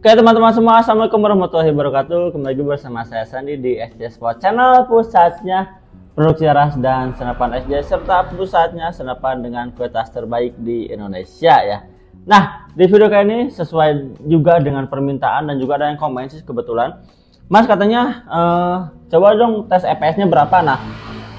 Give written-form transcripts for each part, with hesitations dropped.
Oke teman-teman semua, assalamualaikum warahmatullahi wabarakatuh. Kembali lagi bersama saya Sandi di SJ Sport Channel, pusatnya produksi ras dan senapan SJ serta pusatnya senapan dengan kualitas terbaik di Indonesia ya. Nah, di video kali ini sesuai juga dengan permintaan dan juga ada yang komen sih kebetulan. Mas katanya coba dong tes EPS-nya berapa. Nah,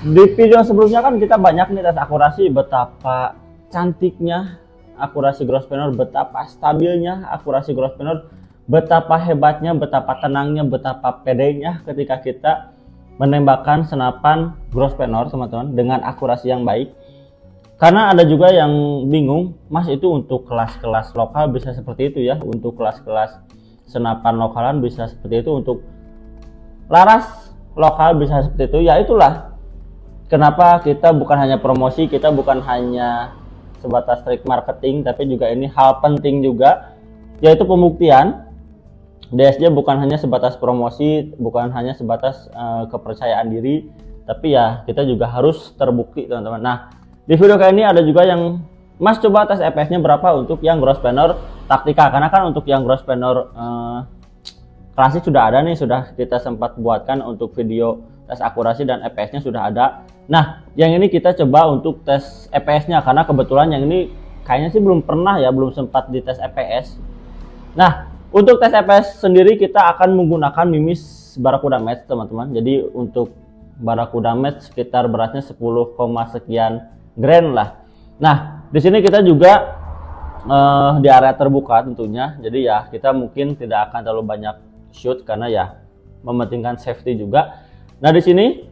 di video sebelumnya kan kita banyak nih tes akurasi, betapa cantiknya akurasi grosvenor, betapa stabilnya akurasi grosvenor, betapa hebatnya, betapa tenangnya, betapa pedenya ketika kita menembakkan senapan grosvenor teman-teman dengan akurasi yang baik. Karena ada juga yang bingung, Mas itu untuk kelas-kelas lokal bisa seperti itu ya, untuk kelas-kelas senapan lokalan bisa seperti itu, untuk laras lokal bisa seperti itu. Ya itulah kenapa kita bukan hanya promosi, kita bukan hanya sebatas trik marketing, tapi juga ini hal penting juga, yaitu pembuktian. DSJ bukan hanya sebatas promosi, bukan hanya sebatas kepercayaan diri, tapi ya kita juga harus terbukti teman-teman. Nah, di video kali ini ada juga yang, Mas coba tes EPS-nya berapa untuk yang grosvenor taktika, karena kan untuk yang grosvenor klasik sudah ada nih, sudah kita sempat buatkan untuk video tes akurasi dan EPS-nya sudah ada. Nah, yang ini kita coba untuk tes EPS-nya, karena kebetulan yang ini kayaknya sih belum pernah ya, belum sempat dites EPS. Nah, untuk tes EPS sendiri kita akan menggunakan mimis Barakuda Match teman-teman. Jadi untuk Barakuda Match sekitar beratnya 10, sekian gram lah. Nah, di sini kita juga di area terbuka tentunya. Jadi ya kita mungkin tidak akan terlalu banyak shoot karena ya mementingkan safety juga. Nah, di sini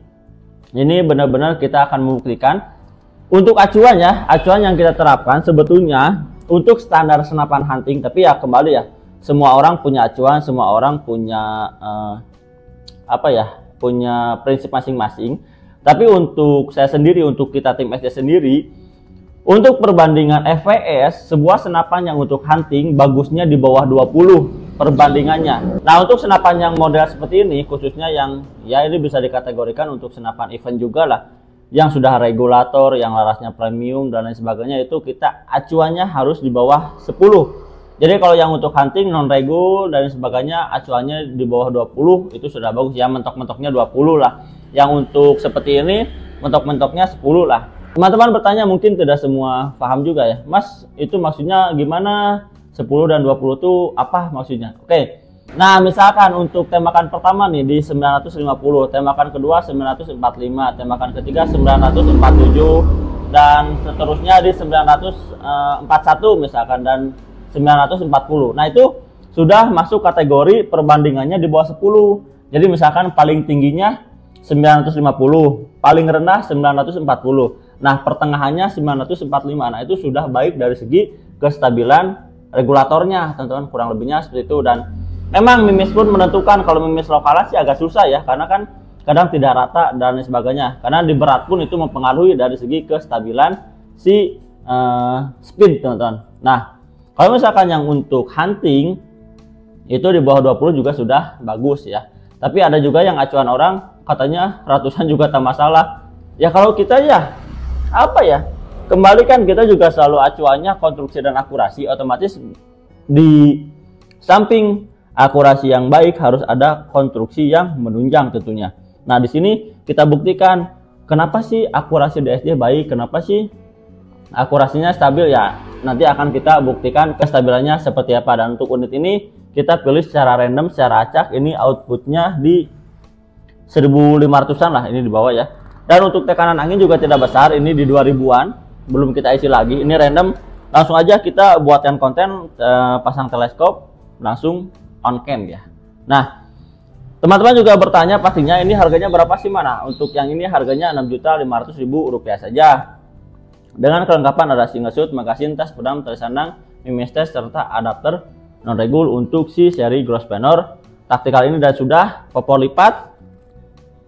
ini benar-benar kita akan membuktikan untuk acuan ya, acuan yang kita terapkan sebetulnya untuk standar senapan hunting, tapi ya kembali ya, semua orang punya acuan, semua orang punya punya prinsip masing-masing. Tapi untuk saya sendiri, untuk kita tim SJ sendiri, untuk perbandingan FVS, sebuah senapan yang untuk hunting bagusnya di bawah 20 perbandingannya. Nah, untuk senapan yang model seperti ini, khususnya yang ya ini bisa dikategorikan untuk senapan event juga lah, yang sudah regulator, yang larasnya premium dan lain sebagainya, itu kita acuannya harus di bawah 10. Jadi kalau yang untuk hunting non regul dan sebagainya acuannya di bawah 20 itu sudah bagus ya, mentok-mentoknya 20 lah. Yang untuk seperti ini mentok-mentoknya 10 lah. Teman-teman bertanya, mungkin tidak semua paham juga ya, Mas itu maksudnya gimana 10 dan 20 itu apa maksudnya? Oke. Nah, misalkan untuk tembakan pertama nih di 950, tembakan kedua 945, tembakan ketiga 947 dan seterusnya di 941 misalkan dan 940. Nah, itu sudah masuk kategori perbandingannya di bawah 10. Jadi misalkan paling tingginya 950, paling rendah 940. Nah, pertengahannya 945. Nah, itu sudah baik dari segi kestabilan regulatornya, teman-teman, kurang lebihnya seperti itu. Dan memang mimis pun menentukan. Kalau mimis lokalan sih agak susah ya, karena kan kadang tidak rata dan lain sebagainya. Karena di berat pun itu mempengaruhi dari segi kestabilan si speed, teman-teman. Nah, kalau misalkan yang untuk hunting itu di bawah 20 juga sudah bagus ya. Tapi ada juga yang acuan orang katanya ratusan juga tak masalah. Ya kalau kita ya apa ya, kembali kan kita juga selalu acuannya konstruksi dan akurasi, otomatis di samping akurasi yang baik harus ada konstruksi yang menunjang tentunya. Nah, di sini kita buktikan kenapa sih akurasi DSJ baik, kenapa sih akurasinya stabil ya. Nanti akan kita buktikan kestabilannya seperti apa. Dan untuk unit ini kita pilih secara random, secara acak. Ini outputnya di 1500-an lah, ini di bawah ya. Dan untuk tekanan angin juga tidak besar, ini di 2000-an, belum kita isi lagi. Ini random, langsung aja kita buatkan konten, pasang teleskop, langsung on cam ya. Nah, teman-teman juga bertanya pastinya ini harganya berapa sih mana? Untuk yang ini harganya Rp6.500.000 saja. Dengan kelengkapan ada single shoot, magasin, tas, pedang, tali sandang, mimis test, serta adapter non regul untuk si seri grosvenor taktikal ini. Dan sudah popor lipat,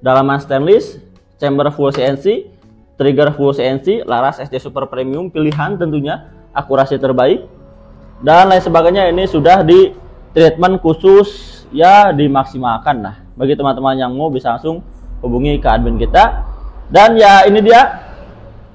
dalaman stainless, chamber full CNC, trigger full CNC, laras SJ Super Premium pilihan tentunya, akurasi terbaik dan lain sebagainya. Ini sudah di treatment khusus ya, dimaksimalkan. Nah, bagi teman-teman yang mau bisa langsung hubungi ke admin kita. Dan ya ini dia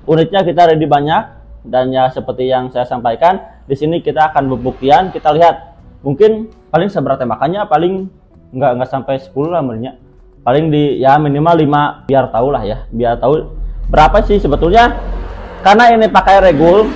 unitnya, kita ready banyak. Dan ya seperti yang saya sampaikan, di sini kita akan pembuktian. Kita lihat mungkin paling seberat tembakannya paling nggak sampai 10 lah menurutnya, paling di ya minimal 5, biar tahu lah ya, biar tahu berapa sih sebetulnya. Karena ini pakai regul,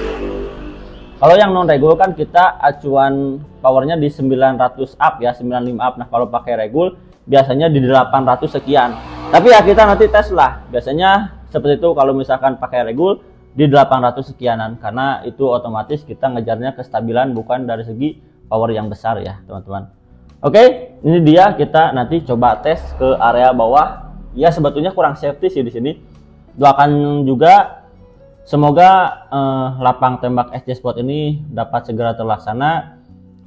kalau yang non regul kan kita acuan powernya di 900 up ya, 95 up. Nah kalau pakai regul biasanya di 800 sekian, tapi ya kita nanti tes lah, biasanya seperti itu kalau misalkan pakai regul di 800 sekianan, karena itu otomatis kita ngejarnya kestabilan bukan dari segi power yang besar ya teman-teman. Oke, ini dia, kita nanti coba tes ke area bawah. Ya sebetulnya kurang safety sih di sini. Doakan juga semoga lapang tembak SC Sport ini dapat segera terlaksana,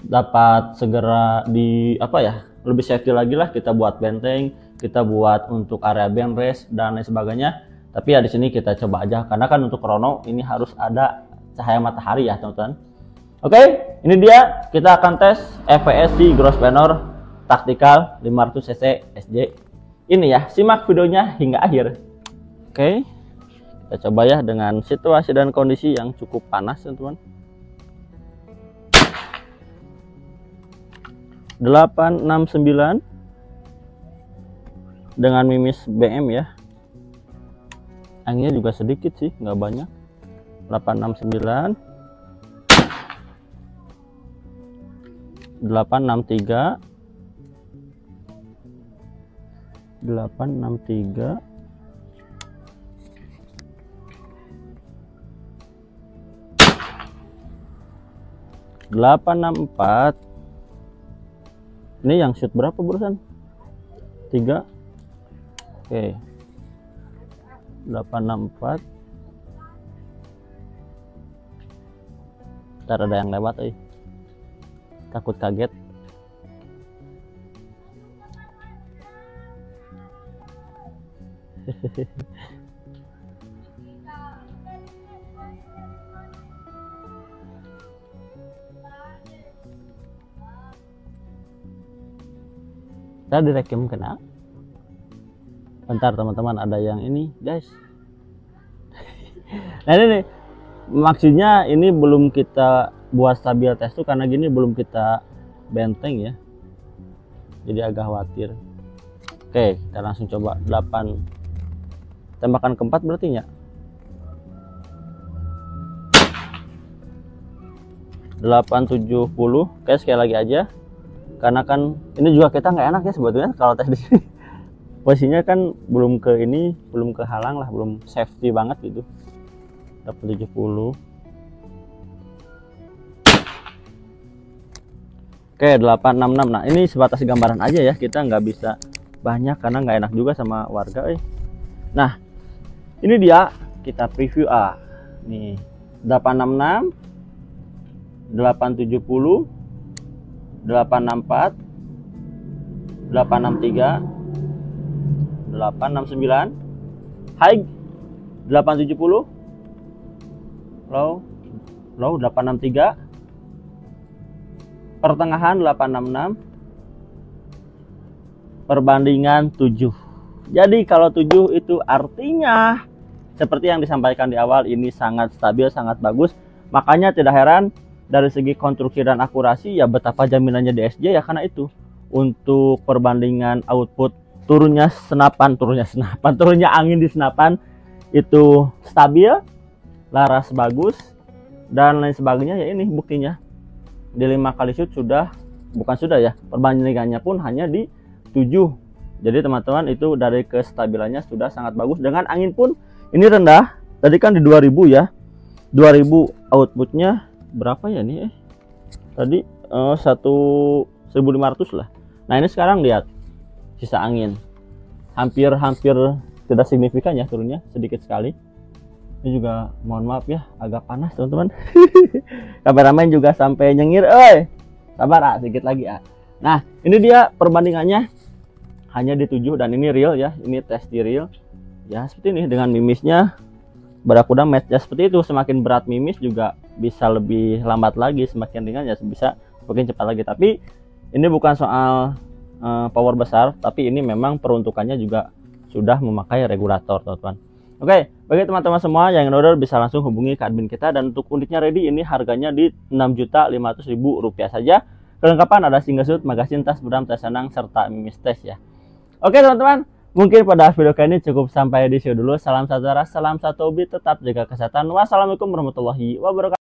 dapat segera di apa ya, lebih safety lagi lah, kita buat benteng, kita buat untuk area band rest dan lain sebagainya. Tapi ya di sini kita coba aja, karena kan untuk chrono ini harus ada cahaya matahari ya teman-teman. Oke, ini dia, kita akan tes FPS di Grosvenor Tactical 500cc SJ ini ya. Simak videonya hingga akhir. Oke, kita coba ya dengan situasi dan kondisi yang cukup panas teman-teman. 869 dengan mimis BM ya. Anginnya juga sedikit sih, nggak banyak. 869, 863, 863, 864. Ini yang shoot berapa barusan? 3. Oke. 864. Ntar ada yang lewat takut kaget. Kita direkam kena. Bentar teman-teman, ada yang ini guys. Nah ini nih, maksudnya ini belum kita buat stabil tes tuh karena gini belum kita benteng ya, jadi agak khawatir. Oke, kita langsung coba 8 tembakan keempat berarti ya. 870. Oke, sekali lagi aja, karena kan ini juga kita nggak enak ya sebetulnya kalau tes di sini. Posisinya kan belum ke ini, belum ke halang lah, belum safety banget gitu. 870. Oke, 866. Nah ini sebatas gambaran aja ya, kita nggak bisa banyak karena nggak enak juga sama warga. Nah ini dia, kita preview nih 866, 870, 864, 863, 869, high 870, low 863, pertengahan 866, perbandingan 7. Jadi kalau 7 itu artinya seperti yang disampaikan di awal, ini sangat stabil, sangat bagus. Makanya tidak heran dari segi konstruksi dan akurasi ya betapa jaminannya DSJ ya, karena itu untuk perbandingan output turunnya angin di senapan itu stabil, laras bagus dan lain sebagainya ya. Ini buktinya di 5 kali shoot sudah ya, perbandingannya pun hanya di 7. Jadi teman-teman itu dari kestabilannya sudah sangat bagus. Dengan angin pun ini rendah, tadi kan di 2000 ya, 2000 outputnya berapa ya nih tadi 1500 lah. Nah ini sekarang lihat sisa angin hampir tidak signifikan ya, turunnya sedikit sekali. Ini juga mohon maaf ya, agak panas teman-teman. Kameramen juga sampai nyengir, sabar sedikit lagi Nah ini dia perbandingannya hanya di 7, dan ini real ya, ini tes di real ya, seperti ini dengan mimisnya barakuda match ya, seperti itu. Semakin berat mimis juga bisa lebih lambat lagi, semakin ringan ya bisa semakin cepat lagi. Tapi ini bukan soal power besar, tapi ini memang peruntukannya juga sudah memakai regulator teman-teman. Oke, bagi teman-teman semua yang order bisa langsung hubungi ke admin kita, dan untuk unitnya ready ini harganya di Rp6.500.000 saja. Kelengkapan ada single shoot, magasin, tas, bedam, tas senang, serta mimis tes ya. Oke teman-teman, mungkin pada video kali ini cukup sampai di sini dulu. Salam satu ras, salam satu hobi, tetap jaga kesehatan. Wassalamualaikum warahmatullahi wabarakatuh.